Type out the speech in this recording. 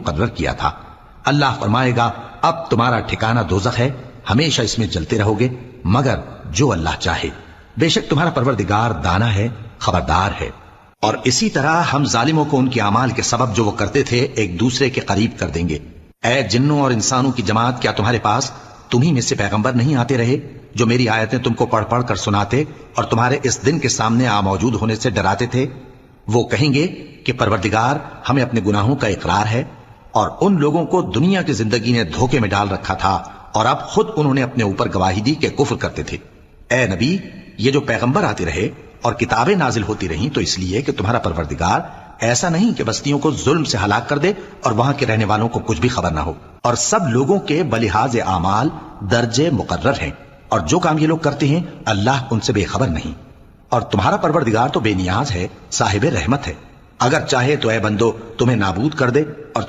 मुकर्रर किया था। अल्लाह फरमाएगा, अब तुम्हारा ठिकाना दोज़ख है, हमेशा इसमें जलते रहोगे मगर जो अल्लाह चाहे। बेशक तुम्हारा परवरदिगार दाना है, खबरदार है। और इसी तरह हम जालिमों को उनके अमाल के सबब जो वो करते थे एक दूसरे के करीब कर देंगे। ऐ जिन्नों और इंसानों की जमात, क्या तुम्हारे पास तुम्ही में से पैगंबर नहीं आते रहे जो मेरी आयतें तुमको पढ़ पढ़ कर सुनाते और तुम्हारे इस दिन के सामने आ मौजूद होने से डराते थे? वो कहेंगे कि परवरदिगार, हमें अपने गुनाहों का इकरार है और उन लोगों को दुनिया की जिंदगी ने धोखे में डाल रखा था और अब खुद उन्होंने अपने ऊपर गवाही दी कि कुफ्र करते थे। ए नबी, ये जो पैगंबर आते रहे और किताबें नाजिल होती रहीं तो इसलिए कि तुम्हारा परवरदिगार ऐसा नहीं कि बस्तियों को जुल्म से हलाक कर दे और वहां के रहने वालों को कुछ भी खबर ना हो। और सब लोगों के बलिहाज आमाल दर्जे मुकर्रर हैं और जो काम ये लोग करते हैं अल्लाह उनसे बेखबर नहीं। और तुम्हारा परवरदिगार तो बेनियाज है, साहिब रहमत है। अगर चाहे तो ए बंदो तुम्हें नाबूद कर दे और